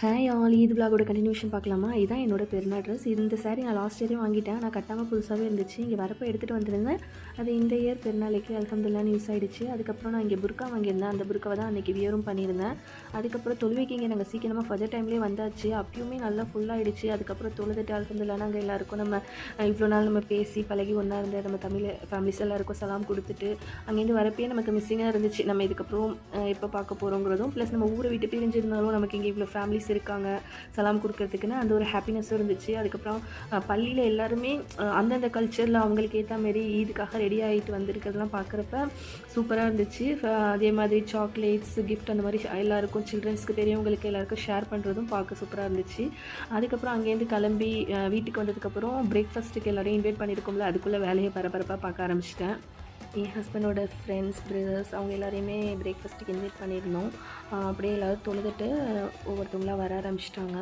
Hi all, Eid விலாகோட continuation பார்க்கலாமா? இதுதான் என்னோட பெருநாள் ட்ரெஸ். இந்த சாரீ நான் லாஸ்ட் இயரே வாங்கிட்டேன். நான் கட்டாமல் புதுசாகவே இருந்துச்சு. இங்கே வரப்போ எடுத்துகிட்டு வந்திருந்தேன். அது இந்த இயர் பெருநாளைக்கு அல்ஹம்துலில்லாஹ்னு யூஸ் ஆகிடுச்சு. அதுக்கப்புறம் நான் இங்கே புர்கா வாங்கியிருந்தேன். அந்த புர்காவை தான் அன்றைக்கி வியரும் பண்ணியிருந்தேன். அதுக்கப்புறம் தொழுவைக்கு இங்கே நாங்கள் சீக்கிரமாக ஃபஜர் டைம்லேயே வந்தாச்சு. அப்பயுமே நல்லா ஃபுல்லாகிடுச்சு. அதுக்கப்புறம் தொழுதுட்டு அல்ஹம்துலில்லாஹ் நாங்கள் எல்லாருக்கும் நம்ம இவ்வளோ நாள் நம்ம பேசி பழகி ஒன்றா இருந்த நம்ம தமிழ் ஃபேமிலிஸ் எல்லாருக்கும் சலாம் கொடுத்துட்டு அங்கேருந்து வரப்பே நமக்கு மிஸ்ஸிங்காக இருந்துச்சு. நம்ம இதுக்கப்புறம் எப்போ பார்க்க போகிறோங்கிறதும் ப்ளஸ் நம்ம ஊரை விட்டு பிரிஞ்சிருந்தாலும் நமக்கு இங்கே இவ்வளோ ஃபேமிலிஸ் இருக்காங்க சலாம் கொடுக்கறதுக்குன்னு அந்த ஒரு ஹாப்பினஸும் இருந்துச்சு. அதுக்கப்புறம் பள்ளியில் எல்லாருமே அந்தந்த கல்ச்சரில் அவங்களுக்கு ஏற்ற மாரி ஈதுக்காக ரெடி ஆகிட்டு வந்திருக்கிறதுலாம் பார்க்குறப்ப சூப்பராக இருந்துச்சு. அதே மாதிரி சாக்லேட்ஸ் கிஃப்ட் அந்த மாதிரி எல்லாருக்கும் சில்ட்ரன்ஸ்க்கு பெரியவங்களுக்கு எல்லாருக்கும் ஷேர் பண்ணுறதும் பார்க்க சூப்பராக இருந்துச்சு. அதுக்கப்புறம் அங்கேருந்து கிளம்பி வீட்டுக்கு வந்ததுக்கப்புறம் பிரேக்ஃபாஸ்ட்டுக்கு எல்லோரையும் இன்வைட் பண்ணியிருக்கோம்ல, அதுக்குள்ளே வேலையை பரபரப்பாக பார்க்க ஆரம்பிச்சிட்டேன். என் ஹஸ்பண்டோட ஃப்ரெண்ட்ஸ் பிரதர்ஸ் அவங்க எல்லாரையுமே பிரேக்ஃபாஸ்ட்டுக்கு இன்வைட் பண்ணியிருந்தோம். அப்படியே எல்லோரும் தொழுதுட்டு ஒவ்வொருத்தவங்களாக வர ஆரம்பிச்சிட்டாங்க.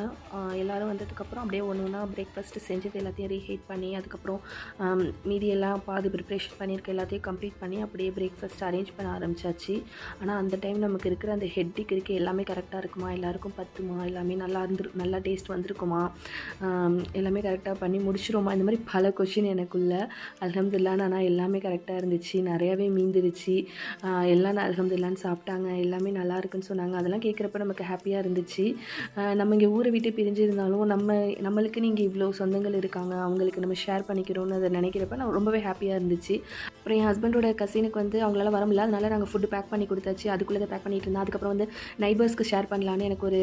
எல்லோரும் வந்ததுக்கப்புறம் அப்படியே ஒன்று ஒன்றா பிரேக்ஃபாஸ்ட்டு செஞ்சது எல்லாத்தையும் ரீஹீட் பண்ணி அதுக்கப்புறம் மீதியெல்லாம் பாதி ப்ரிப்ரேஷன் பண்ணியிருக்க எல்லாத்தையும் கம்ப்ளீட் பண்ணி அப்படியே பிரேக்ஃபாஸ்ட் அரேஞ்ச் பண்ண ஆரம்பித்தாச்சு. ஆனால் அந்த டைம் நமக்கு இருக்கிற அந்த ஹெட்டிக் இருக்குது, எல்லாமே கரெக்டாக இருக்குமா, எல்லாேருக்கும் பத்துமா, எல்லாமே நல்லா டேஸ்ட் வந்திருக்குமா, எல்லாமே கரெக்டாக பண்ணி முடிச்சிருமா, இந்த மாதிரி பல கொஷின் எனக்குள்ளே. அல்ஹம்துலில்லாஹ் ஆனால் எல்லாமே கரெக்டாக இருந்துச்சு. நிறையாவே மீந்துருச்சு. எல்லாம் அல்ஹம்துலில்லாஹ்னு சாப்பிட்டாங்க. எல்லாமே நல்லா இருக்குன்னு சொன்னாங்க. அதெல்லாம் கேட்குறப்ப நமக்கு ஹாப்பியாக இருந்துச்சு. நம்ம இங்கே ஊரை விட்டு பிரிஞ்சிருந்தாலும் நம்மளுக்குன்னு இங்கே இவ்வளோ சொந்தங்கள் இருக்காங்க, அவங்களுக்கு நம்ம ஷேர் பண்ணிக்கிறோன்னு அதை நினைக்கிறப்ப நான் ரொம்பவே ஹாப்பியாக இருந்துச்சு. அப்புறம் என் ஹஸ்பண்டோட கசினுக்கு அவங்களால வர முடியல, அதனால நாங்கள் ஃபுட்டு பேக் பண்ணி கொடுத்தாச்சு. அதுக்குள்ளே பேக் பண்ணிகிட்டு இருந்தேன். அதுக்கப்புறம் நைபர்ஸ்க்கு ஷேர் பண்ணலான்னு எனக்கு ஒரு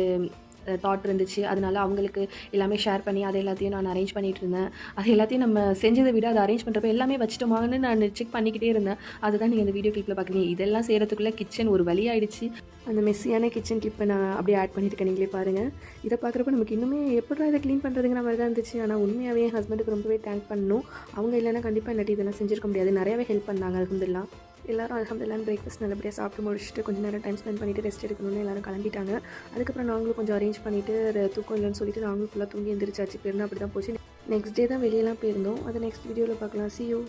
தாட் இருந்துச்சு. அதனால அவங்களுக்கு எல்லாமே ஷேர் பண்ணி அதை எல்லாத்தையும் நான் அரேஞ்ச் பண்ணிகிட்டு இருந்தேன். அது எல்லாத்தையும் நம்ம செஞ்சதை விட அதை அரேஞ்ச் பண்ணுறப்ப எல்லாமே வச்சுட்டோமான்னு நான் செக் பண்ணிக்கிட்டே இருந்தேன். அதுதான் நீங்கள் இந்த வீடியோ கிளிப்பில் பார்க்குறீங்க. இதெல்லாம் செய்கிறதுக்குள்ளே கிச்சன் ஒரு வழி ஆகிடுச்சு. அந்த மெஸ்ஸியான கிச்சன் கிளிப்பை நான் அப்படியே ஆட் பண்ணியிருக்கேன், நீங்களே பாருங்கள். இதை பார்க்குறப்ப நமக்கு இன்னுமே எப்படா இதை க்ளீன் பண்ணுறதுங்கிற மாதிரி தான் இருந்துச்சு. ஆனால் உண்மையாகவே என் ஹஸ்பண்டுக்கு ரொம்பவே தேங்க் பண்ணணும். அவங்க இல்லைன்னா கண்டிப்பாக இல்லாட்டி இதெல்லாம் செஞ்சிருக்க முடியாது. நிறையாவே ஹெல்ப் பண்ணாங்க. அல்ஹம்துலில்லாஹ் எல்லோரும் அல்ஹம்துலில்லாஹ் பிரேக்ஃபாஸ்ட் நல்லபடியாக சாப்பிட்டு முடிச்சுட்டு கொஞ்சம் நேரம் டைம் ஸ்பெண்ட் பண்ணிவிட்டு ரெஸ்ட் எடுக்கணும்னு எல்லோரும் கிளம்பிட்டாங்க. அதுக்கப்புறம் நாங்களும் கொஞ்சம் அரேஞ்ச் பண்ணிவிட்டு தூக்கம் இல்லைன்னு சொல்லிட்டு நாங்களும் ஃபுல்லாக தூங்கி எந்திரிச்சாச்சு. பேருனா அப்படி தான் போச்சு. நெக்ஸ்ட் டே தான் வெளியெல்லாம் போயிருந்தோம். அதை நெக்ஸ்ட் வீடியோவில் பார்க்கலாம். See you.